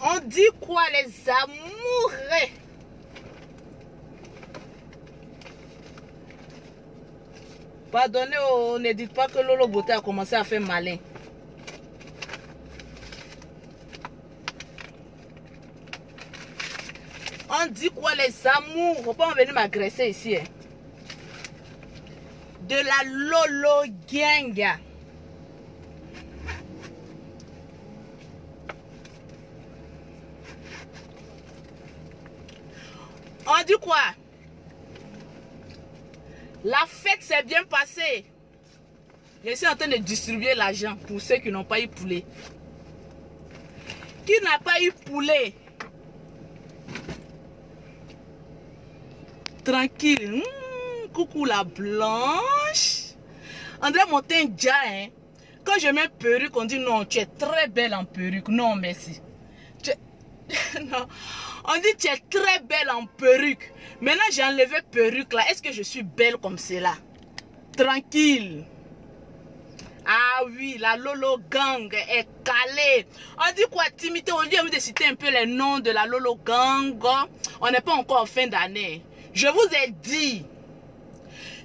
On dit quoi les amoureux? Pardonnez, ne dites pas que Lolo Beauté a commencé à faire malin. On dit quoi les amours? Faut pas venir m'agresser ici. Hein. De la Lolo Gang. On dit quoi? La fête s'est bien passée. Je suis en train de distribuer l'argent pour ceux qui n'ont pas eu poulet. Qui n'a pas eu poulet? Tranquille. Coucou la blanche. André Montagne, hein. Quand je mets perruque, on dit non, tu es très belle en perruque. Non, merci. Non. On dit tu es très belle en perruque. Maintenant j'ai enlevé perruque là. Est-ce que je suis belle comme cela? Tranquille. Ah oui, la Lolo Gang est calée. On dit quoi, Timité? On dit de citer un peu les noms de la Lolo Gang. On n'est pas encore en fin d'année. Je vous ai dit,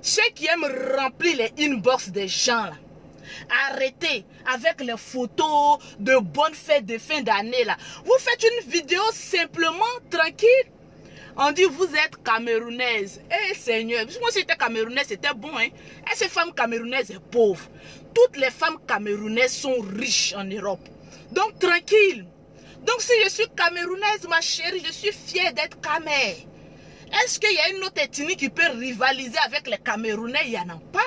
ceux qui aiment remplir les inbox des gens là, arrêtez avec les photos de bonnes fêtes de fin d'année là. Vous faites une vidéo simplement tranquille. On dit vous êtes camerounaise. Eh Seigneur, moi si j'étais camerounaise c'était bon hein. Et ces femmes camerounaises sont pauvres. Toutes les femmes camerounaises sont riches en Europe. Donc tranquille. Donc si je suis camerounaise ma chérie, je suis fière d'être camé. Est-ce qu'il y a une autre ethnie qui peut rivaliser avec les Camerounais? Il n'y en a pas.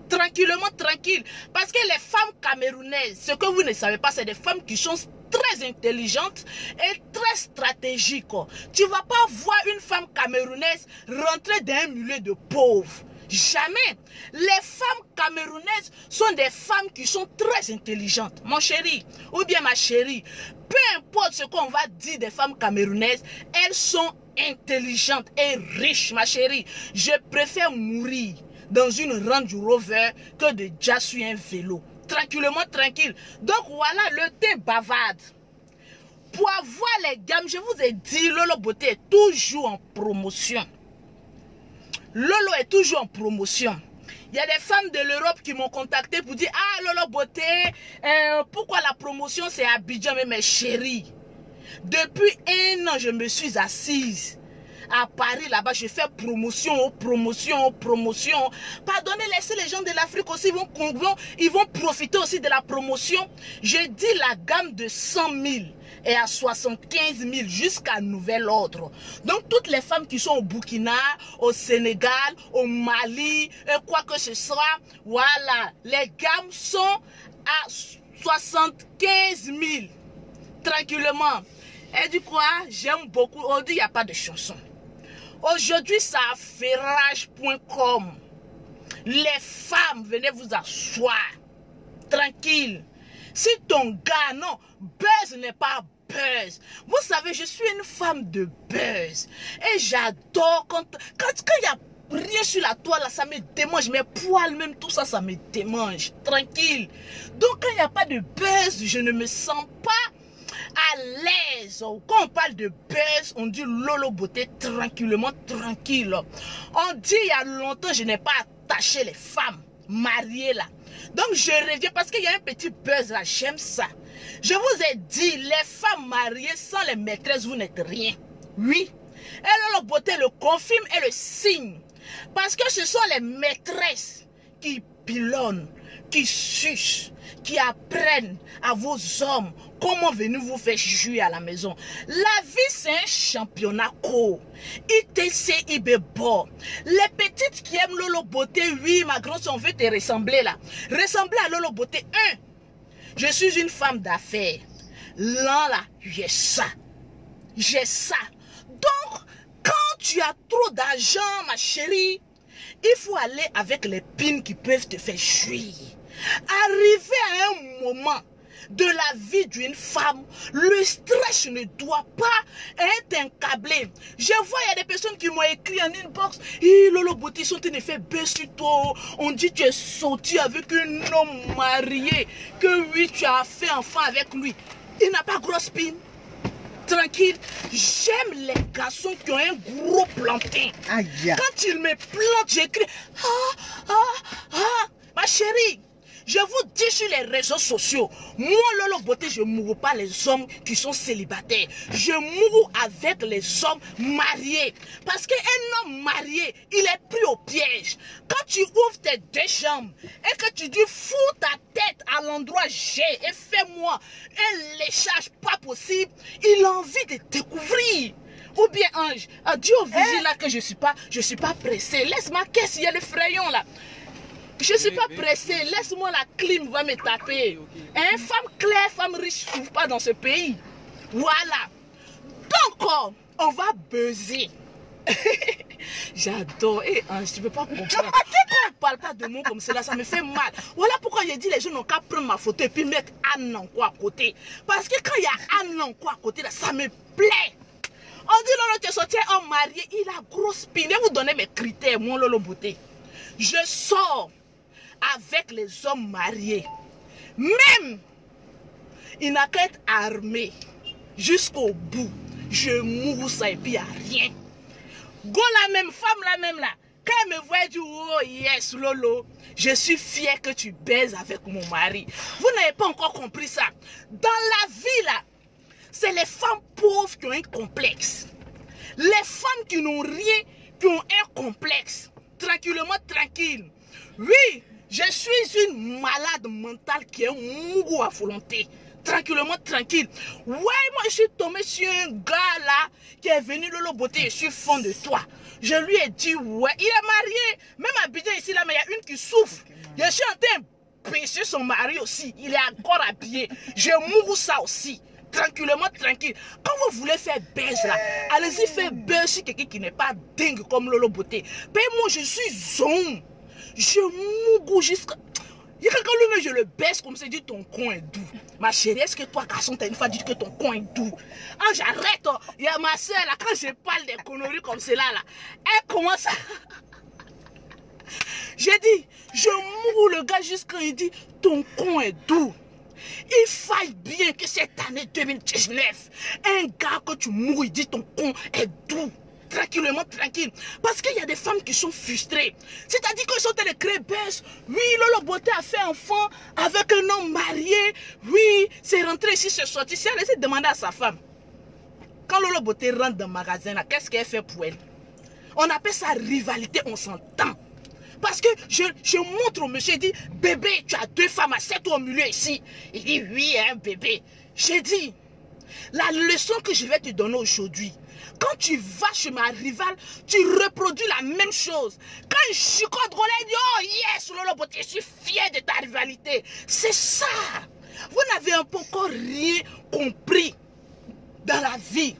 Tranquillement, tranquille. Parce que les femmes camerounaises, ce que vous ne savez pas, c'est des femmes qui sont très intelligentes et très stratégiques. Tu ne vas pas voir une femme camerounaise rentrer dans un milieu de pauvres. Jamais. Les femmes camerounaises sont des femmes qui sont très intelligentes. Mon chéri, ou bien ma chérie, peu importe ce qu'on va dire des femmes camerounaises, elles sont intelligente et riche, ma chérie. Je préfère mourir dans une Range Rover que de déjà sur un vélo. Tranquillement, tranquille. Donc voilà, le thé bavarde. Pour avoir les gammes, je vous ai dit, Lolo Beauté est toujours en promotion. Lolo est toujours en promotion. Il y a des femmes de l'Europe qui m'ont contacté pour dire, ah Lolo Beauté, pourquoi la promotion c'est à Abidjan? Mais mes chéris, depuis 1 an, je me suis assise à Paris, là-bas, je fais promotion. Pardonnez, laissez les gens de l'Afrique aussi, ils vont profiter aussi de la promotion. Je dis la gamme de 100 000 et à 75 000 jusqu'à nouvel ordre. Donc, toutes les femmes qui sont au Burkina, au Sénégal, au Mali, quoi que ce soit, voilà, les gammes sont à 75 000. Tranquillement. Et du quoi, j'aime beaucoup. On dit il n'y a pas de chanson. Aujourd'hui, ça a ferrage.com. Les femmes, venez vous asseoir. Tranquille. Si ton gars, non, buzz n'est pas buzz. Vous savez, je suis une femme de buzz. Et j'adore quand il y a rien sur la toile, là, ça me démange. Mes poils, même tout ça, ça me démange. Tranquille. Donc, quand il n'y a pas de buzz, je ne me sens pas à l'aise. Quand on parle de buzz, on dit Lolo Beauté tranquillement, tranquille. On dit il y a longtemps, je n'ai pas attaché les femmes mariées là. Donc je reviens parce qu'il y a un petit buzz là, j'aime ça. Je vous ai dit, les femmes mariées sans les maîtresses, vous n'êtes rien. Oui. Et Lolo Beauté le confirme et le signe. Parce que ce sont les maîtresses qui pilonnent, qui sucent, qui apprennent à vos hommes comment venir vous faire jouer à la maison. La vie, c'est un championnat court. ITC, IBEBO. Les petites qui aiment Lolo Beauté, oui, ma grande, si on veut te ressembler là. Ressembler à Lolo Beauté. Je suis une femme d'affaires. Là, j'ai ça. J'ai ça. Donc, quand tu as trop d'argent, ma chérie, il faut aller avec les pins qui peuvent te faire jouir. Arriver à un moment, de la vie d'une femme, le stress ne doit pas être encablé. Je vois, il y a des personnes qui m'ont écrit en inbox, « Lolo Beauté, sont en effet toi. On dit que tu es sorti avec un homme marié, que oui, tu as fait enfant avec lui. Il n'a pas grosse pine. » Tranquille, j'aime les garçons qui ont un gros plantain. Aïe. Quand ils me plantent, j'écris, ma chérie. Je vous dis sur les réseaux sociaux, moi, Lolo Beauté, je ne mourrai pas les hommes qui sont célibataires. Je mourrai avec les hommes mariés. Parce qu'un homme marié, il est pris au piège. Quand tu ouvres tes deux jambes et que tu dis, fous ta tête à l'endroit G et fais-moi un léchage pas possible, il a envie de découvrir. Ou bien, Ange, dis au vigile là que je suis pas pressé. Laisse ma caisse, il y a le frayon là. Je ne suis pas pressée, laisse-moi la clim, va me taper. Hein, femme claire, femme riche, ne trouve pas dans ce pays. Voilà. Donc, on va buzzer. J'adore. Et je ne peux pas comprendre. Quand on ne parle pas de mots comme cela, ça me fait mal. Voilà pourquoi j'ai dit les gens n'ont qu'à prendre ma photo et puis mettre Anne Nanko à côté. Parce que quand il y a Anne Nanko à côté, là, ça me plaît. On dit Lolo, tu es sorti un marié, il a grosse pine. Je vais vous donner mes critères, mon Lolo Beauté. Je sors avec les hommes mariés. Même, il n'a qu'à être armé jusqu'au bout. Je mourrai ça et puis il n'y a rien. Go la même femme, la même là. Quand elle me voit, elle dit, oh yes, Lolo, je suis fière que tu baises avec mon mari. Vous n'avez pas encore compris ça. Dans la vie là, c'est les femmes pauvres qui ont un complexe. Les femmes qui n'ont rien, qui ont un complexe. Tranquillement, tranquille. Oui, je suis une malade mentale qui est mourou à volonté. Tranquillement, tranquille. Ouais, moi je suis tombé sur un gars là qui est venu Lolo Beauté, je suis fond de toi. Je lui ai dit, ouais, il est marié. Même à Abidjan ici là, mais il y a une qui souffre. Je suis en train de pêcher son mari aussi. Il est encore habillé. Je mourou ça aussi. Tranquillement, tranquille. Quand vous voulez faire baise là, allez-y faire baise sur quelqu'un qui n'est pas dingue comme Lolo Beauté. Mais moi je suis zone. Je mourou jusqu'à... Il y a quelqu'un lui-même, je le baisse comme ça, il dit ton con est doux. Ma chérie, est-ce que toi, garçon, t'as une fois dit que ton con est doux? Ah, j'arrête. Il y a ma soeur là, quand je parle des conneries comme cela là, elle commence à... J'ai dit, je mourou le gars juste quand il dit ton con est doux. Il faille bien que cette année 2019, un gars que tu mourres, il dit ton con est doux. Tranquillement, tranquille. Parce qu'il y a des femmes qui sont frustrées. C'est-à-dire qu'ils sont allés créer buzz. Oui, Lolo Beauté a fait enfant avec un homme marié. Oui, c'est rentré ici, c'est sorti. Si elle essaie de demander à sa femme, quand Lolo Beauté rentre dans le magasin, qu'est-ce qu'elle fait pour elle? On appelle ça rivalité, on s'entend. Parce que je montre au monsieur, il dit, bébé, tu as deux femmes, assieds-toi au milieu ici. Il dit, oui, hein, bébé. J'ai dit, la leçon que je vais te donner aujourd'hui, quand tu vas chez ma rivale, tu reproduis la même chose. Quand il chicote, il dit, oh yes, Lolo Beauté, je suis fier de ta rivalité. C'est ça. Vous n'avez encore rien compris dans la vie.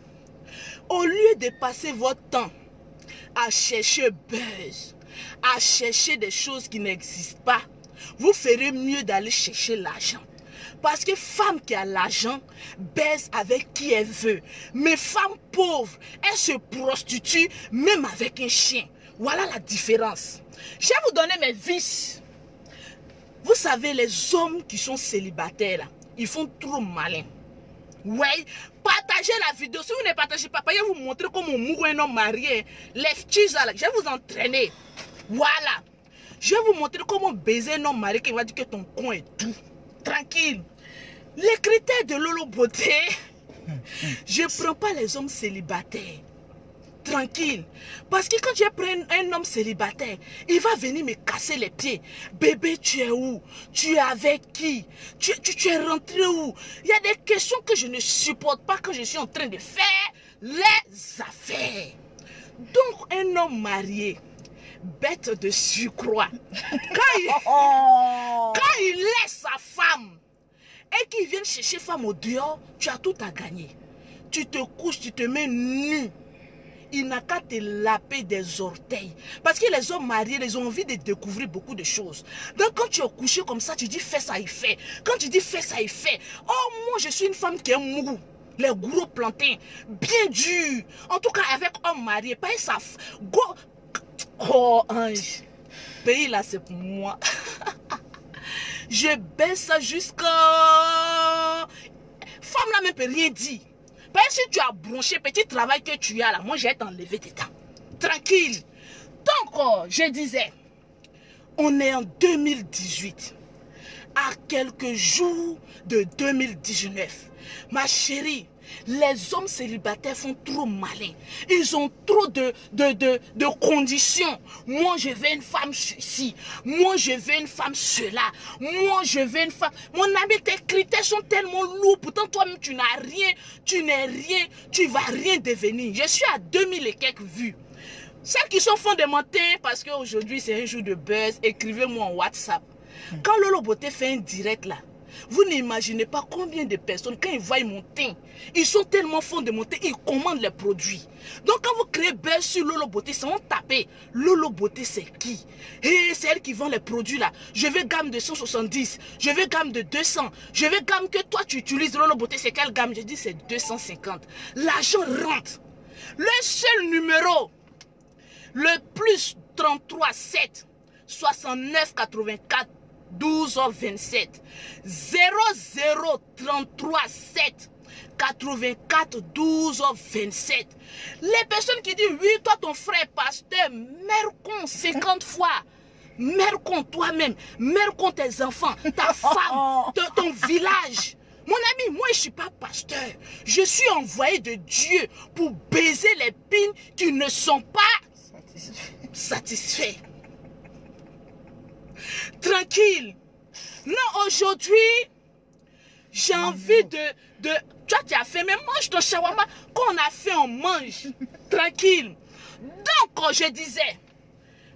Au lieu de passer votre temps à chercher buzz, à chercher des choses qui n'existent pas, vous ferez mieux d'aller chercher l'argent. Parce que femme qui a l'argent baise avec qui elle veut. Mais femme pauvre, elle se prostitue même avec un chien. Voilà la différence. Je vais vous donner mes vices. Vous savez, les hommes qui sont célibataires, là, ils font trop malin. Ouais, partagez la vidéo. Si vous ne partagez pas, je vais vous montrer comment on mourra un homme marié. Les petits, là, je vais vous entraîner. Voilà. Je vais vous montrer comment baiser un homme marié qui va dire que ton con est doux. Tranquille. Les critères de Lolo Beauté, je ne prends pas les hommes célibataires. Tranquille. Parce que quand je prends un homme célibataire, il va venir me casser les pieds. Bébé, tu es où? Tu es avec qui? Tu es rentré où? Il y a des questions que je ne supporte pas quand je suis en train de faire les affaires. Donc, un homme marié, bête de surcroît, quand il laisse sa femme et qu'il vient chercher femme au dehors, tu as tout à gagner. Tu te couches, tu te mets nu. il n'a qu'à te laper des orteils. Parce que les hommes mariés, ils ont envie de découvrir beaucoup de choses. Donc quand tu es couché comme ça, tu dis fais ça, il fait. Quand tu dis fais ça, il fait. Oh, moi je suis une femme qui aime mou. Les gros plantains, bien durs. En tout cas avec homme marié, pas ça. Oh, ange. Pays là, c'est pour moi. Je baisse ça jusqu'à... Femme là même peut rien dire. Parce que si tu as bronché, petit travail que tu as là, moi j'ai t'enlevé tes dents. Tranquille. Donc, je disais, on est en 2018. À quelques jours de 2019. Ma chérie, les hommes célibataires font trop malin. Ils ont trop de conditions. Moi, je veux une femme ceci. Moi, je veux une femme cela. Moi, je veux une femme... Mon ami, tes critères sont tellement lourds. Pourtant, toi-même, tu n'as rien. Tu n'es rien. Tu ne vas rien devenir. Je suis à 2000 et quelques vues. Celles qui sont fondamentées, parce qu'aujourd'hui, c'est un jour de buzz, écrivez-moi en WhatsApp. Quand Lolo Beauté fait un direct là, vous n'imaginez pas combien de personnes, quand ils voient mon teint, ils sont tellement fondamentés, ils commandent les produits. Donc quand vous créez buzz sur Lolo Beauté, c'est on taper. Lolo Beauté c'est qui? Et c'est elle qui vend les produits là. Je veux gamme de 170, je veux gamme de 200, je veux gamme que toi tu utilises. Lolo Beauté c'est quelle gamme? Je dis c'est 250. L'argent rentre. Le seul numéro, le plus 33 7 69 84 12 27 0033 7 84 12 27. Les personnes qui disent oui, toi ton frère pasteur, mère con 50 fois. Mère con toi-même, mère con tes enfants, ta femme, ton village. Mon ami, moi je ne suis pas pasteur. Je suis envoyé de Dieu pour baiser les pines qui ne sont pas satisfaits. Tranquille. Non, aujourd'hui, j'ai envie de... Toi, tu as fait, mais mange ton shawarma. Quand on a fait, on mange. Tranquille. Donc, je disais,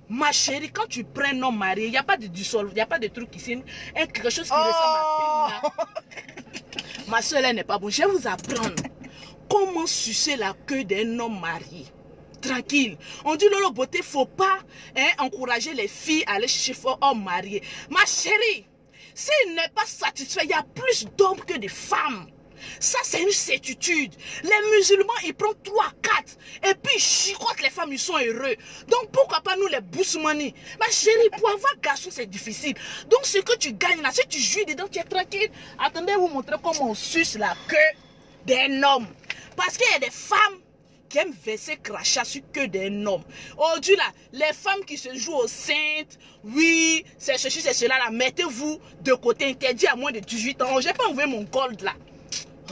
ma chérie, quand tu prends un homme marié, il n'y a pas de dissolve, il n'y a pas de truc ici. Quelque chose qui ressemble à pile. Ma soeur, elle n'est pas bonne. Je vais vous apprendre comment sucer la queue d'un homme marié. Tranquille. On dit Lolo Beauté, il ne faut pas encourager les filles à aller chercher un homme marié. Ma chérie, s'il n'est pas satisfait, il y a plus d'hommes que de femmes. Ça, c'est une certitude. Les musulmans, ils prennent 3, 4. Et puis, ils chicotent les femmes, ils sont heureux. Donc, pourquoi pas nous, les boussemani? Ma chérie, pour avoir garçon, c'est difficile. Donc, ce que tu gagnes là, si tu jouis dedans, tu es tranquille. Attendez, vous montrer comment on suce la queue d'un homme. Parce qu'il y a des femmes qui aiment verser crachat sur queue d'un homme. Aujourd'hui là, les femmes qui se jouent aux saintes, oui, c'est ceci, c'est cela là, mettez-vous de côté, interdit à moins de 18 ans. J'ai pas envoyé mon gold là.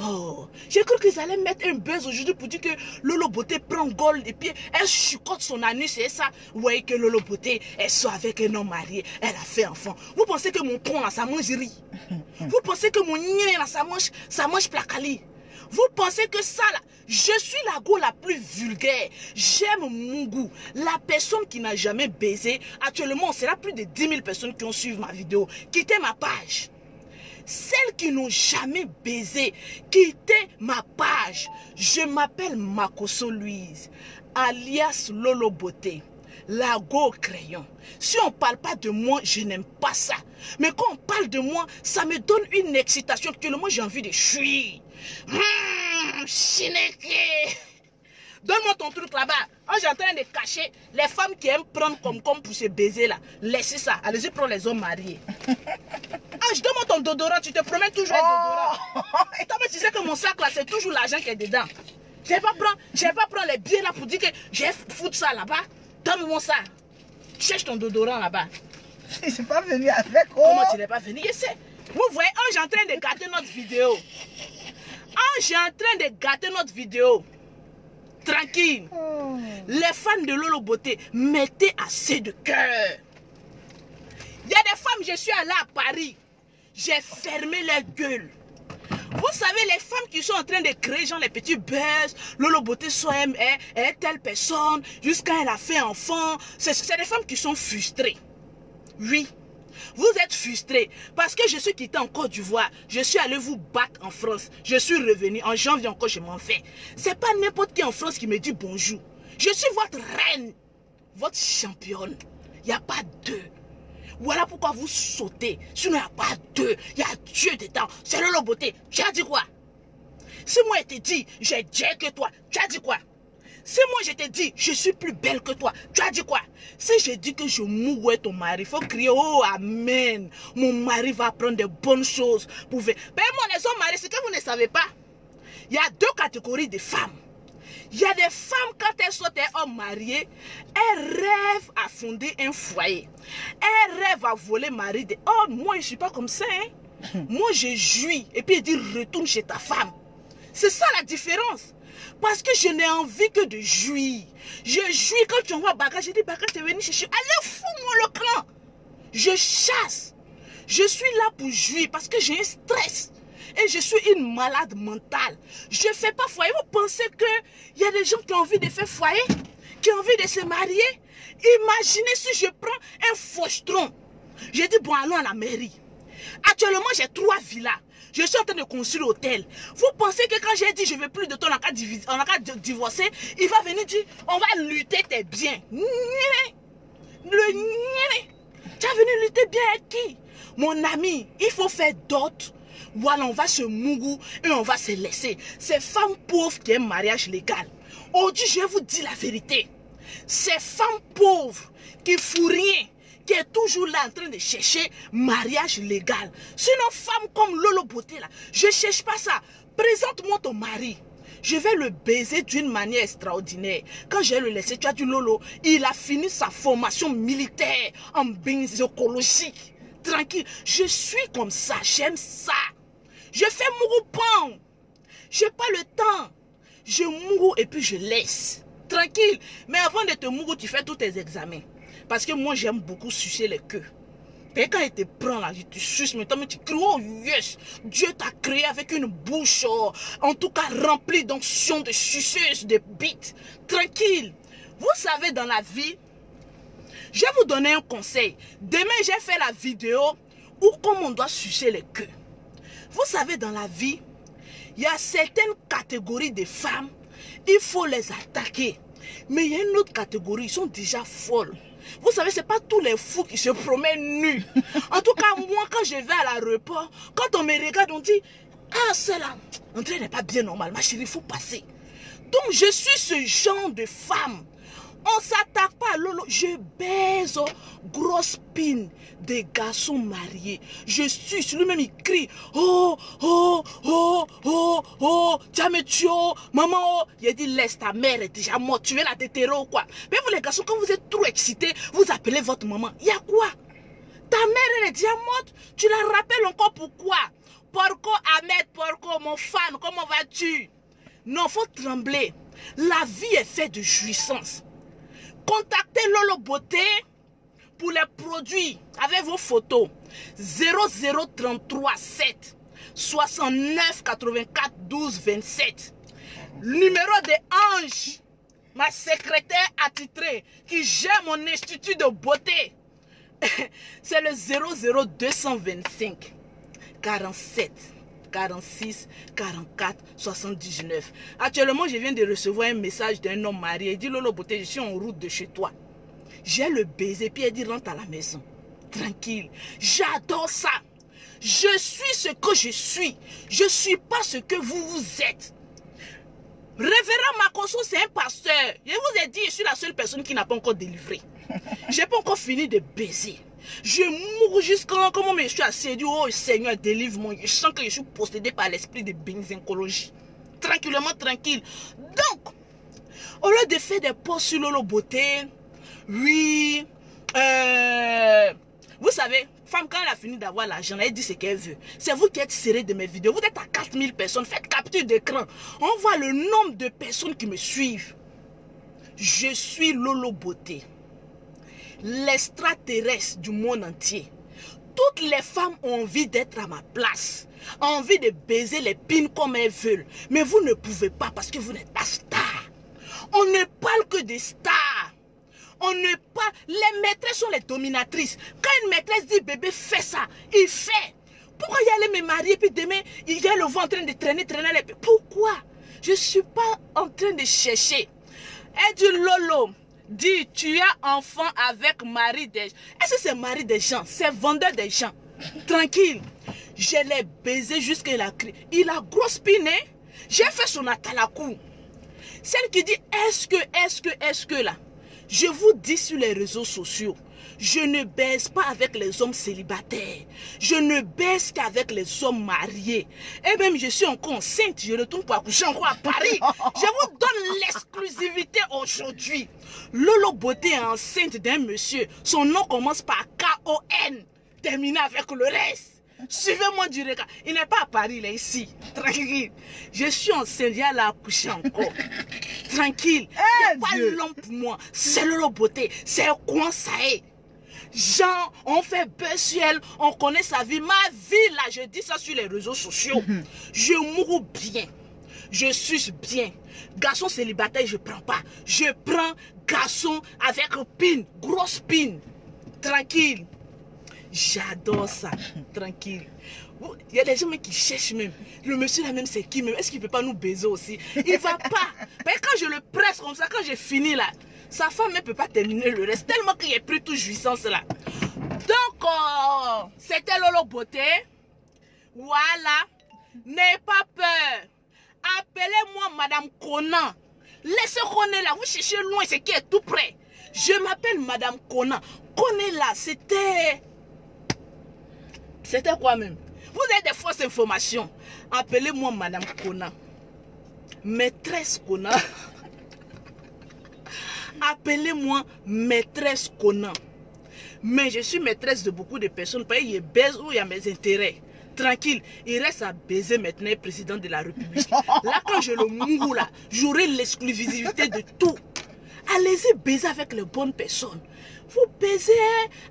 Oh, j'ai cru qu'ils allaient mettre un buzz aujourd'hui pour dire que Lolo Beauté prend gold et puis elle chicote son anus et ça. Vous voyez que Lolo Beauté, elle soit avec un homme marié, elle a fait enfant. Vous pensez que mon pont là, ça mange riz? Vous pensez que mon nien là, ça mange placali? Vous pensez que ça là, je suis la go la plus vulgaire. J'aime mon goût. La personne qui n'a jamais baisé, actuellement, c'est là plus de 10 000 personnes qui ont suivi ma vidéo. Quittez ma page. Celles qui n'ont jamais baisé, quittez ma page. Je m'appelle Makoso Louise, alias Lolo Beauté. La go crayon. Si on ne parle pas de moi, je n'aime pas ça. Mais quand on parle de moi, ça me donne une excitation. Actuellement, j'ai envie de chuir. Chineke. Donne-moi ton truc là-bas. J'ai en train de cacher les femmes qui aiment prendre comme pour se baiser là. Laissez ça. Allez-y, prends les hommes mariés. Je donne-moi ton déodorant. Tu te promets toujours un déodorant. Toi, tu sais que mon sac là, c'est toujours l'argent qui est dedans. Je ne vais pas prendre les billets là pour dire que je vais foutre ça là-bas. Donne-moi ça. Cherche ton déodorant là-bas. Je ne suis pas venu avec. Comment tu n'es pas venu? Je sais. Vous voyez, j'ai en train de gâter notre vidéo. J'ai en train de gâter notre vidéo. Tranquille. Les fans de Lolo Beauté, mettez assez de cœur. Il y a des femmes, je suis allée à Paris. J'ai fermé leur gueule. Vous savez, les femmes qui sont en train de créer genre les petits buzz, Lolo Beauté soit telle personne, jusqu'à elle a fait enfant. C'est des femmes qui sont frustrées. Oui. Vous êtes frustrés parce que je suis quitté en Côte d'Ivoire. Je suis allé vous battre en France. Je suis revenu. En janvier encore, je m'en fais. C'est pas n'importe qui en France qui me dit bonjour. Je suis votre reine, votre championne. Il n'y a pas deux. Voilà pourquoi vous sautez. Sinon, il n'y a pas deux. Il y a Dieu dedans. C'est Lolo Beauté. Tu as dit quoi? Si moi, je t'ai dit, j'ai Dieu que toi, tu as dit quoi? Si moi, je t'ai dit, je suis plus belle que toi, tu as dit quoi? Si j'ai dit que je mourrai ton mari, il faut crier, oh, amen. Mon mari va apprendre de bonnes choses. Pour faire. Mais moi, les hommes mariés, c'est que vous ne savez pas. Il y a deux catégories de femmes. Il y a des femmes, quand elles sont des hommes mariés, elles rêvent à fonder un foyer. Elles rêvent à voler mari. Oh, moi, je ne suis pas comme ça. Hein. Moi, je jouis. Et puis, il dit, retourne chez ta femme. C'est ça la différence. Parce que je n'ai envie que de jouir. Je jouis quand tu envoies bagage. Je dis, bagage, tu es venu chercher. Allez, fous-moi le camp. Je chasse. Je suis là pour jouir parce que j'ai un stress. Et je suis une malade mentale. Je ne fais pas foyer. Vous pensez qu'il y a des gens qui ont envie de faire foyer? Qui ont envie de se marier? Imaginez si je prends un fauchetron. J'ai dit, bon, allons à la mairie. Actuellement, j'ai 3 villas. Je suis en train de construire l'hôtel. Vous pensez que quand j'ai dit je ne veux plus de toi, on a qu'à divorcer, il va venir dire on va lutter tes biens. Tu as venu lutter bien avec qui? Mon ami, il faut faire d'autres. Voilà, on va se mourir et on va se laisser. Ces femmes pauvres qui aiment mariage légal. Aujourd'hui, je vais vous dire la vérité. Ces femmes pauvres qui ne font rien, qui est toujours là en train de chercher mariage légal. Sinon, femme comme Lolo Beauté là, je ne cherche pas ça. Présente-moi ton mari. Je vais le baiser d'une manière extraordinaire. Quand je vais le laisser, tu as dit Lolo, il a fini sa formation militaire en bins écologique. Tranquille, je suis comme ça, j'aime ça. Je fais mouroupon. Je n'ai pas le temps. Je mourou et puis je laisse. Tranquille. Mais avant de te mourir, tu fais tous tes examens. Parce que moi, j'aime beaucoup sucer les queues. Et quand il te prend là, tu suces, mais tu cries, oh yes, Dieu t'a créé avec une bouche, en tout cas remplie d'onction, de suceuse, de bites. Tranquille. Vous savez, dans la vie, je vais vous donner un conseil. Demain, j'ai fait la vidéo où comment on doit sucer les queues. Vous savez, dans la vie, il y a certaines catégories de femmes, il faut les attaquer. Mais il y a une autre catégorie, ils sont déjà folles. Vous savez, ce n'est pas tous les fous qui se promènent nus. En tout cas, moi, quand je vais à l'aéroport, quand on me regarde, on dit, ah, celle-là, André n'est pas bien normal, ma chérie, il faut passer. Donc, je suis ce genre de femme. On ne s'attaque pas à Lolo. Je baise grosse pine des garçons mariés. Je suis lui-même, il crie. Oh, oh, oh, oh, oh, tu as me tué, maman. Oh. Il a dit, laisse ta mère est déjà morte. Tu es la déterrer ou quoi? Mais vous, les garçons, quand vous êtes trop excités, vous appelez votre maman. Il y a quoi? Ta mère, elle est déjà morte. Tu la rappelles encore pourquoi? Porco Ahmed, Porco, mon fan, comment vas-tu? Non, il faut trembler. La vie est faite de jouissance. Contactez Lolo Beauté pour les produits avec vos photos. 0033 7 69 84 12 27. Numéro de Ange, ma secrétaire attitrée qui gère mon institut de beauté. C'est le 00225 47 46 44 79. Actuellement, je viens de recevoir un message d'un homme marié. Il dit, Lolo Beauté, je suis en route de chez toi. J'ai le baiser, puis il dit, rentre à la maison. Tranquille. J'adore ça. Je suis ce que je suis. Je ne suis pas ce que vous êtes. Révérend Makosso, c'est un pasteur. Je vous ai dit, je suis la seule personne qui n'a pas encore délivré. Je n'ai pas encore fini de baiser. Je mourrai jusqu'à comment je suis assis. Oh Seigneur, délivre-moi. Je sens que je suis possédé par l'esprit de bénézécologie. Tranquillement, tranquille. Donc, au lieu de faire des posts sur Lolo Beauté, oui, vous savez, femme, quand elle a fini d'avoir l'argent, elle dit ce qu'elle veut. C'est vous qui êtes serré de mes vidéos. Vous êtes à 4000 personnes. Faites capture d'écran. On voit le nombre de personnes qui me suivent. Je suis Lolo Beauté, l'extraterrestre du monde entier. Toutes les femmes ont envie d'être à ma place, ont envie de baiser les pines comme elles veulent. Mais vous ne pouvez pas parce que vous n'êtes pas star. On ne parle que des stars. On ne parle... Les maîtresses sont les dominatrices. Quand une maîtresse dit bébé fais ça, il fait. Pourquoi il allait me marier puis demain il y a le vent en train de traîner les... Pourquoi? Je ne suis pas en train de chercher. Elle dit Lolo, dis, tu as enfant avec mari des gens. Est-ce que c'est mari des gens? C'est vendeur des gens. Tranquille. Je l'ai baisé jusqu'à il a crié. Il a grosse piné. J'ai fait son atalakou. Celle qui dit est-ce que là. Je vous dis sur les réseaux sociaux. Je ne baise pas avec les hommes célibataires. Je ne baise qu'avec les hommes mariés. Et même je suis encore enceinte. Je retourne pour accoucher encore à Paris. Je vous donne l'exclusivité aujourd'hui. Lolo Beauté est enceinte d'un monsieur. Son nom commence par K-O-N. Terminé avec le reste. Suivez-moi du regard. Il n'est pas à Paris, il est ici. Tranquille. Je suis enceinte, il y a la accoucher encore. Tranquille. Il n'y a pas l'homme pour moi. C'est Lolo Beauté. C'est quoi ça est? Jean, on fait buzz sur elle, on connaît sa vie. Ma vie là, je dis ça sur les réseaux sociaux. Je mourrai bien. Je suis bien. Garçon célibataire, je prends pas. Je prends garçon avec pin, grosse pin. Tranquille. J'adore ça. Tranquille. Il y a des gens qui cherchent même. Le monsieur là même c'est qui même? Est-ce qu'il ne peut pas nous baiser aussi? Il va pas. Mais quand je le presse comme ça, quand j'ai fini là, sa femme ne peut pas terminer le reste. Tellement qu'il a pris toute jouissance là. Donc, c'était Lolo Beauté. Voilà. N'ayez pas peur. Appelez-moi Madame Conan. Laissez Conan là. Vous cherchez loin, c'est qui est tout près. Je m'appelle Madame Conan. Conan là, c'était... C'était quoi même? Vous avez des fausses informations. Appelez-moi Madame Conan. Maîtresse Conan. Appelez-moi maîtresse Conan. Mais je suis maîtresse de beaucoup de personnes. Parce qu'il y a baise où il y a mes intérêts. Tranquille, il reste à baiser maintenant le président de la République. Là, quand je le mourrai là, j'aurai l'exclusivité de tout. Allez-y baiser avec les bonnes personnes. Vous baisez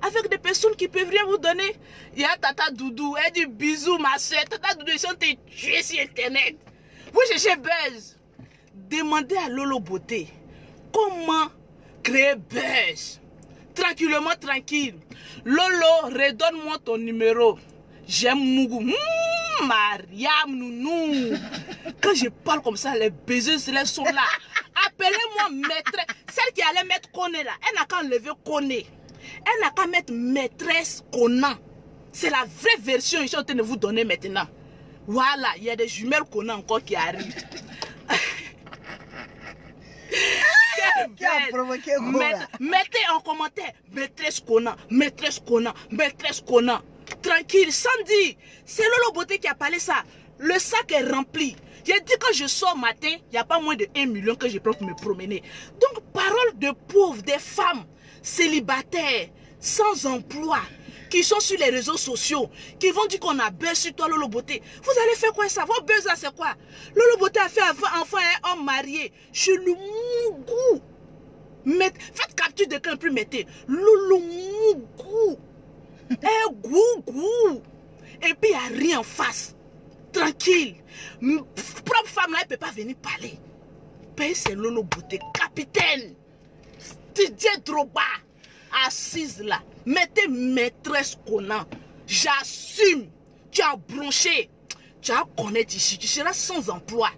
avec des personnes qui peuvent rien vous donner. Il y a Tata Doudou, elle dit bisous ma soeur. Tata Doudou, ils sont tués sur internet. Vous cherchez buzz. Demandez à Lolo Beauté comment créer buzz. Tranquillement, tranquille. Lolo, redonne-moi ton numéro. J'aime Mougou. Mariam, nounou. Quand je parle comme ça, les baiseuses elles sont là. Appelez-moi maîtresse. Celle qui allait mettre Koné là, elle n'a qu'à enlever Koné. Elle n'a qu'à mettre maîtresse Conan. C'est la vraie version que je suis en train de vous donner maintenant. Voilà, il y a des jumelles Conan encore qui arrivent. Qui a provoqué mettez en commentaire maîtresse Conan, maîtresse Conan, maîtresse Conan. Tranquille, Sandy, c'est Lolo Beauté qui a parlé ça. Le sac est rempli. J'ai dit quand je sors matin, il n'y a pas moins de 1 million que je prends pour me promener. Donc, parole de pauvres, des femmes célibataires, sans emploi, qui sont sur les réseaux sociaux, qui vont dire qu'on a buzz sur toi, Lolo Beauté. Vous allez faire quoi ça? Vos buzz là, c'est quoi? Lolo Beauté a fait enfant et homme marié. Je le mougou. Faites capture de quelqu'un, plus mettez. Lolo mougou. Gougou. Et puis, il n'y a rien en face. Tranquille. Propre femme là, elle ne peut pas venir parler. C'est Lolo Beauté, capitaine. Didier Drogba, assise là. Mettez maîtresse Conan. J'assume. Tu as bronché. Tu as connaître ici. Tu seras sans emploi.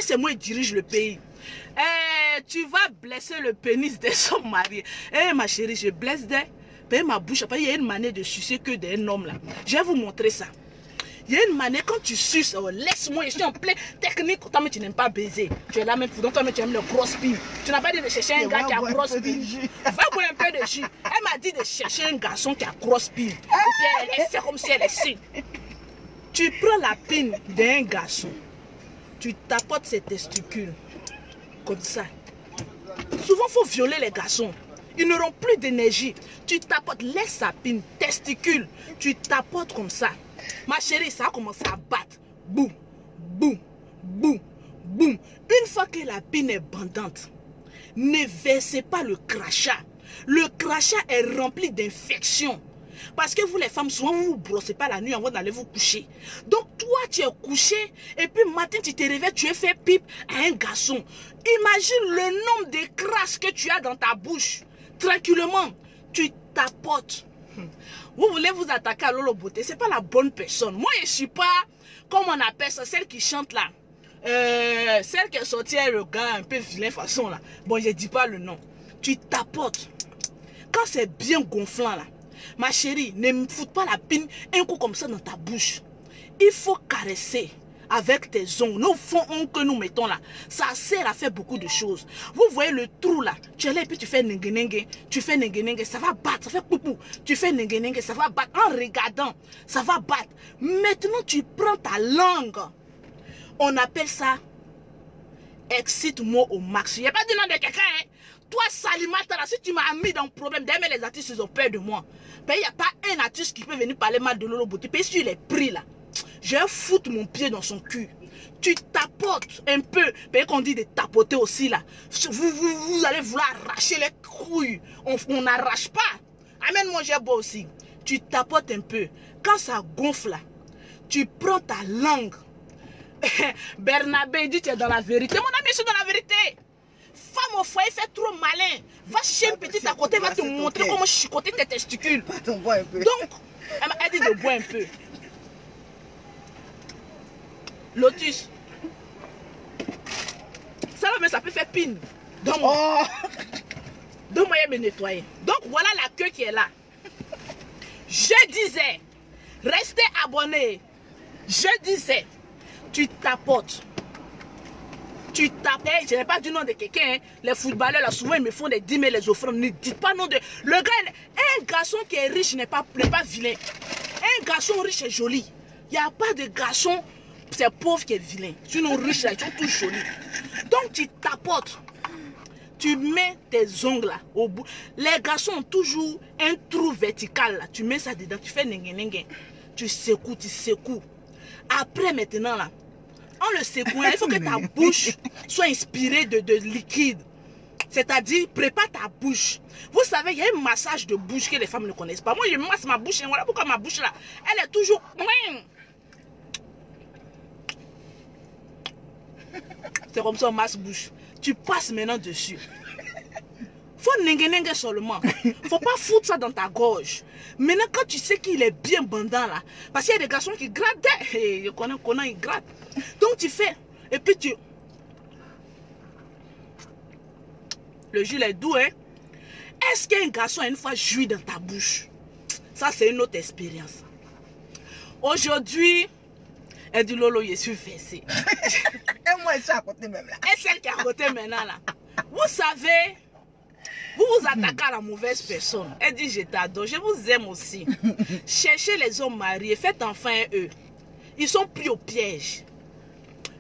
C'est moi qui dirige le pays. Tu vas blesser le pénis des hommes mariés. Ma chérie, je blesse des... ma bouche. Il y a une manière de sucer que d'un homme là. Je vais vous montrer ça. Il y a une manière, quand tu suces, laisse-moi, je suis en plein technique. Toi, mais tu n'aimes pas baiser. Tu es là même pour donc toi, mais tu aimes le gros spin. Tu n'as pas dit de chercher un gars qui a gros spin. Va boire un peu de jus. Elle m'a dit de chercher un garçon qui a gros spin. Et puis elle fait comme si elle est signe. Tu prends la pine d'un garçon. Tu tapotes ses testicules. Comme ça. Souvent, il faut violer les garçons. Ils n'auront plus d'énergie. Tu tapotes, laisse sa pine, testicule. Tu tapotes comme ça. Ma chérie, ça a commencé à battre. Boum, boum, boum, boum. Une fois que la pine est bandante, ne versez pas le crachat. Le crachat est rempli d'infections. Parce que vous les femmes, souvent vous ne vous brossez pas la nuit avant d'aller vous coucher. Donc toi tu es couché et puis matin tu te réveilles, tu es fait pipe à un garçon. Imagine le nombre de crasses que tu as dans ta bouche. Tranquillement, tu tapotes. Vous voulez vous attaquer à Lolo Beauté, c'est pas la bonne personne. Moi je suis pas, comme on appelle ça, celle qui chante là. celle qui est sortie avec le gars un peu vilain façon là. Bon, je dis pas le nom. Tu tapotes. Quand c'est bien gonflant là, ma chérie, ne me foute pas la pine un coup comme ça dans ta bouche. Il faut caresser avec tes ongles. Nos fonds ongles que nous mettons là, ça sert à faire beaucoup de choses. Vous voyez le trou là, tu es là et puis tu fais nengue, tu fais nengue, ça va battre, ça fait poupou. Tu fais nengue, ça va battre. En regardant, ça va battre. Maintenant, tu prends ta langue. On appelle ça excite-moi au max. Il n'y a pas de nom de quelqu'un, hein. Toi, Salimata, là, si tu m'as mis dans le problème, d'ailleurs, les artistes, ils ont peur de moi. Il n'y a pas un artiste qui peut venir parler mal de Lolo Beauté. Puis si il est pris là, je vais foutre mon pied dans son cul. Tu tapotes un peu. Puis qu'on dit de tapoter aussi là. Vous allez vouloir arracher les couilles. On n'arrache pas. Amène-moi, j'ai beau aussi. Tu tapotes un peu. Quand ça gonfle là, tu prends ta langue. Bernabé dit tu es dans la vérité. Mon ami, je suis dans la vérité. Femme au foyer fait trop malin. Va chez un petit à côté, va te montrer comment chicoter tes testicules. Attends, bois un peu. Donc, elle dit de boire un peu. Lotus. Ça mais ça peut faire pine. Donc, Oh! donc moi, je vais me nettoyer. Donc, voilà la queue qui est là. Je disais, restez abonnés. Je disais, tu tapotes. Tu tapes, je n'ai pas du nom de quelqu'un, hein. Les footballeurs là souvent ils me font des 10 000 les offrandes. Ne dites pas non de. Le gars, un garçon qui est riche n'est pas vilain. Un garçon riche est joli. Il n'y a pas de garçon, c'est pauvre qui est vilain. Sinon riche là, ils sont tous jolis. Donc tu tapotes. Tu mets tes ongles là au bout. Les garçons ont toujours un trou vertical là. Tu mets ça dedans, tu fais nengue. Tu secoues. Après maintenant là. En le secouant, il faut que ta bouche soit inspirée de liquide. C'est-à-dire, prépare ta bouche. Vous savez, il y a un massage de bouche que les femmes ne connaissent pas. Moi, je masse ma bouche. Voilà pourquoi ma bouche là, elle est toujours... C'est comme ça, on masse bouche. Tu passes maintenant dessus. Faut nengue seulement. Faut pas foutre ça dans ta gorge. Maintenant, quand tu sais qu'il est bien bandant là, parce qu'il y a des garçons qui grattent. Hey, je connais, ils grattent. Donc tu fais, et puis tu... Le jus est doux, hein. Est-ce qu'un garçon a une fois joui dans ta bouche? Ça, c'est une autre expérience. Aujourd'hui, elle dit Lolo, je suis fessée. Et moi, je suis à côté même là. Et celle qui est à côté maintenant là. Vous savez, vous vous attaquez à la mauvaise personne. Elle dit je t'adore, je vous aime aussi. Cherchez les hommes mariés, faites enfant eux. Ils sont pris au piège.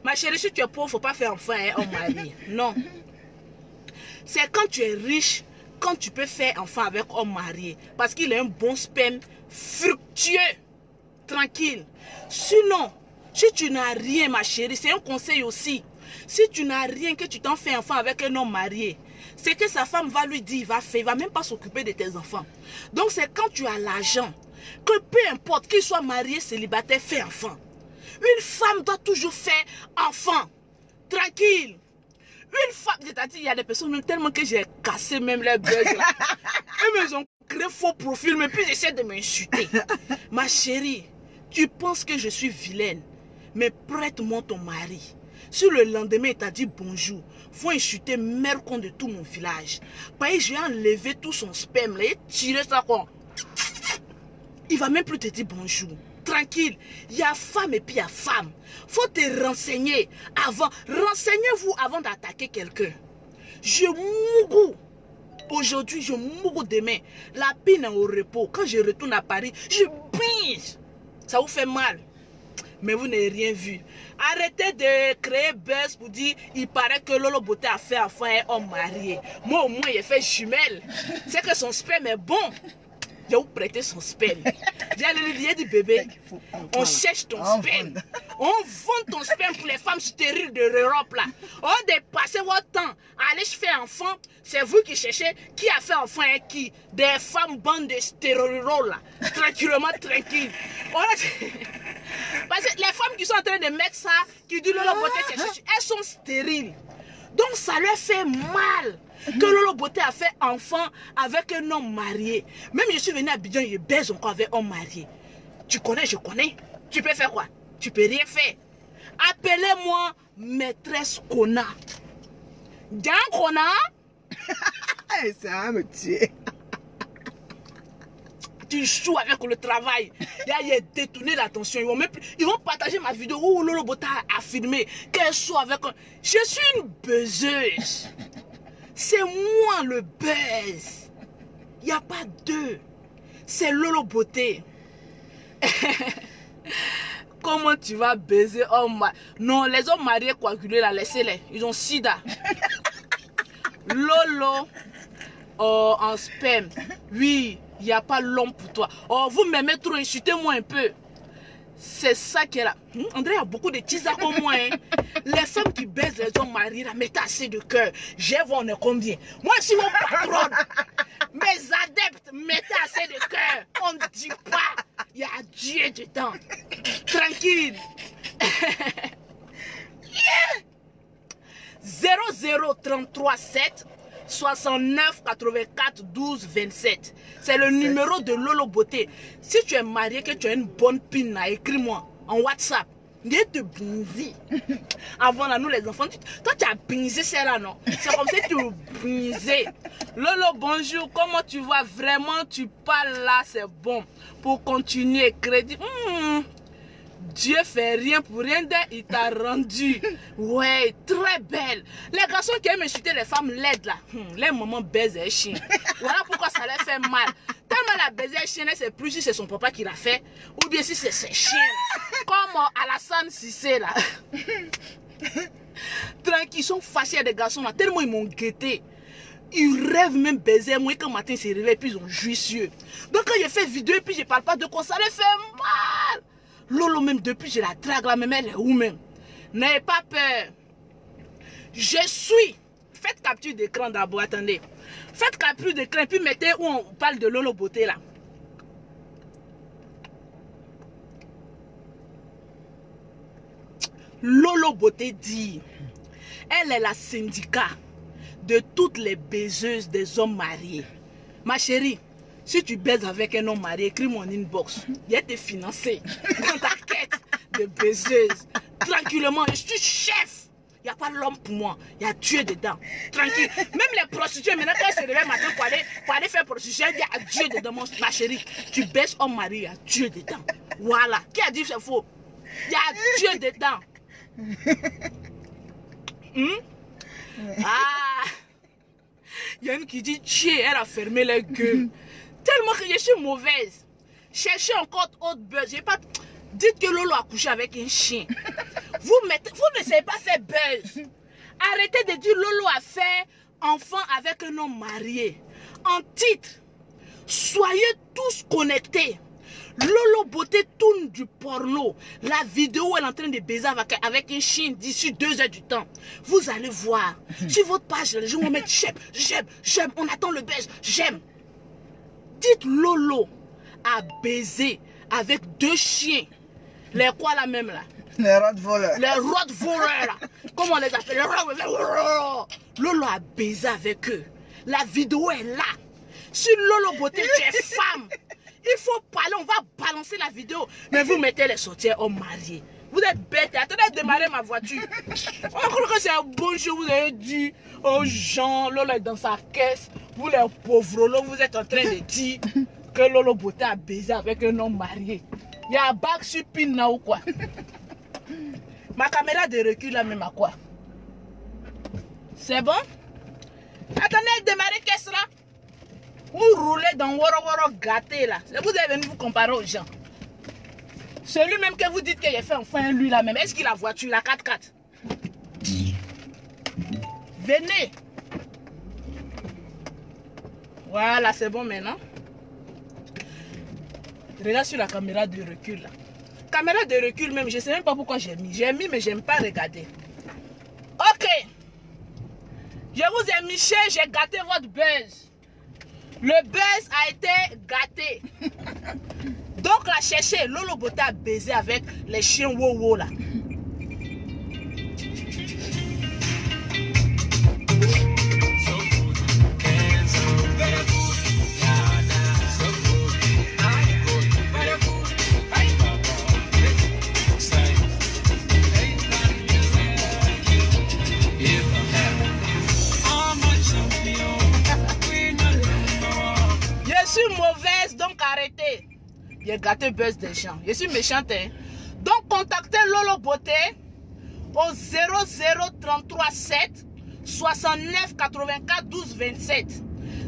Ma chérie, si tu es pauvre, il ne faut pas faire enfant à un homme marié. Non. C'est quand tu es riche, quand tu peux faire enfant avec un homme marié. Parce qu'il a un bon sperme fructueux. Tranquille. Sinon, si tu n'as rien, ma chérie, c'est un conseil aussi. Si tu n'as rien, que tu t'en fais enfant avec un homme marié, c'est que sa femme va lui dire, il va même pas s'occuper de tes enfants. Donc c'est quand tu as l'argent, que peu importe qu'il soit marié, célibataire, fais enfant. Une femme doit toujours faire enfant. Tranquille. Une femme, c'est-à-dire, il y a des personnes, même tellement que j'ai cassé même les buzz. Eux, ils ont créé faux profil, mais puis ils essaient de m'insulter. Ma chérie, tu penses que je suis vilaine, mais prête-moi ton mari. Si le lendemain, il t'a dit bonjour, faut insulter mercon de tout mon village. Parce que j'ai enlevé tout son sperme, là, et tiré ça quoi. Il va même plus te dire bonjour. Tranquille, il y a femme et puis il y a femme. Faut te renseigner avant. Renseignez-vous avant d'attaquer quelqu'un. Je mourou. Aujourd'hui, je mourou demain. La pine est au repos. Quand je retourne à Paris, je brise. Ça vous fait mal. Mais vous n'avez rien vu. Arrêtez de créer buzz pour dire il paraît que Lolo Beauté a fait enfant un homme marié. Moi au moins il a fait jumelle. C'est que son sperme est bon. Je vais vous prêter son sperme. J'ai dit bébé, on cherche ton sperme. On vend ton sperme pour les femmes stériles de l'Europe là. On dépasse votre temps. Allez faire enfant. C'est vous qui cherchez qui a fait enfant et qui. Des femmes bandes de stériles là. Tranquillement, tranquille. Parce que les femmes qui sont en train de mettre ça, qui disent Lolo Beauté, elles sont stériles. Donc ça leur fait mal que Lolo Beauté a fait enfant avec un homme marié. Même je suis venu à Abidjan, je baise encore avec un homme marié. Tu connais, je connais. Tu peux faire quoi? Tu peux rien faire. Appelez-moi maîtresse Kona. Diane Kona. Ça va me tuer. Tu joues avec le travail. Il a détourné l'attention. Ils vont partager ma vidéo où Lolo Bota a affirmé qu'elle soit avec un... Je suis une buzzeuse. C'est moi le buzz. Il n'y a pas deux. C'est Lolo Beauté. Comment tu vas baiser homme? Non, les hommes mariés coagulés là, laissez-les. Ils ont sida. Lolo en sperme. Oui, il n'y a pas l'homme pour toi. Oh, vous m'aimez trop, insultez-moi un peu. C'est ça qui est là. André a beaucoup de tisas comme moi. Hein. Les femmes qui baisent les hommes mariés, là, mettez assez de cœur. J'ai vu, on est combien? Moi, je suis mon patron. Mes adeptes, mettez assez de cœur. On ne dit pas. Il y a Dieu dedans. Tranquille. 00337 69 84 12 27. C'est le numéro de Lolo Beauté. Si tu es marié, que tu as une bonne pine, écris-moi en WhatsApp. Viens te briser. Avant là, nous les enfants, toi tu as brisé celle-là, non? C'est comme si tu brisais. Lolo, bonjour, comment tu vas? Vraiment, tu parles là, c'est bon. Pour continuer, crédit. Dieu fait rien pour rien, il t'a rendu. Ouais, très belle. Les garçons qui aiment insulter les femmes laides là, les mamans baisent les chiens. Voilà pourquoi ça leur fait mal. Tellement la baiser chien, c'est plus si c'est son papa qui l'a fait, ou bien si c'est ses chiens. Comme Alassane Cissé là. Tranquille, ils sont fâchés des garçons là, tellement ils m'ont guetté. Ils rêvent même baiser moi quand matin ils se réveillent puis ils ont juicieux. Donc quand j'ai fait vidéo et puis je parle pas de quoi, ça les fait mal. Lolo même depuis je la drague là, même elle est où même? N'ayez pas peur. Je suis. Faites capture d'écran d'abord, attendez. Faites capture d'écran puis mettez où on parle de Lolo Beauté là. Lolo Beauté dit, elle est la syndicat de toutes les baiseuses des hommes mariés. Ma chérie, si tu baises avec un homme marié, écris-moi en inbox. Il a été financé dans ta quête de baiseuse. Tranquillement, je suis chef. Il n'y a pas l'homme pour moi. Il y a Dieu dedans. Tranquille. Même les prostituées, maintenant, quand elles se réveillent matin pour aller faire prostitution, il y a Dieu dedans, ma chérie. Tu baises homme marié, il y a Dieu dedans. Voilà. Qui a dit que c'est faux? Il y a Dieu dedans. Ah. Il y a une qui dit, Dieu, elle a fermé les gueules. Tellement que je suis mauvaise. Cherchez encore autre buzz. J'ai pas... Dites que Lolo a couché avec un chien. Vous ne savez pas faire buzz. Arrêtez de dire Lolo a fait enfant avec un homme marié. En titre, soyez tous connectés. Lolo Beauté tourne du porno. La vidéo elle est en train de baiser avec un chien d'ici 2 heures du temps. Vous allez voir. Sur votre page, les gens vont mettre j'aime. On attend le buzz. J'aime. Dites Lolo a baisé avec 2 chiens. Les quoi là même là? Les rottweilers. Les rottweilers là. Comment on les appelle? Les rottweilers. Lolo a baisé avec eux. La vidéo est là. Si Lolo Beauté, tu es femme, il faut parler, on va balancer la vidéo. Mais vous mettez les sorcières hommes mariés. Vous êtes bêtes. Attendez de démarrer ma voiture. On croit que c'est un bon jour. Vous avez dit aux gens, Lolo est dans sa caisse. Vous les pauvres, Lolo, vous êtes en train de dire que Lolo Beauté a baisé avec un homme marié. Il y a un bac sur pin là ou quoi? Ma caméra de recul là même à quoi? C'est bon? Attendez, démarrer caisse là. Vous roulez dans Woro gâté là. Vous avez venu vous comparer aux gens. Celui même que vous dites qu'il a fait enfin lui là même. Est-ce qu'il a voiture la 4x4? Venez. Voilà, c'est bon maintenant. Regarde sur la caméra de recul là. Caméra de recul même, je ne sais même pas pourquoi j'ai mis. J'ai mis mais j'aime pas regarder. Ok. Je vous ai mis cher, j'ai gâté votre buzz. Le buzz a été gâté. Donc là, cherchez, Lolo Beauté a baisé avec les chiens wow là. J'ai gâté buzz des gens. Je suis méchante. Hein? Donc, contactez Lolo Beauté au 0033 7 69 84 12 27.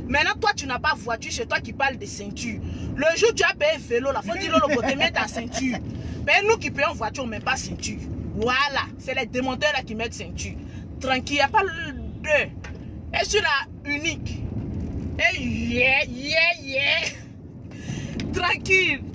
Maintenant, toi, tu n'as pas voiture, c'est toi qui parles de ceinture. Le jour où tu as payé vélo, il faut dire Lolo Beauté, mets ta ceinture. Mais nous qui payons voiture, on ne met pas ceinture. Voilà, c'est les démonteurs là qui mettent ceinture. Tranquille, il n'y a pas le deux. Et sur la unique. Et yeah. Tranquille.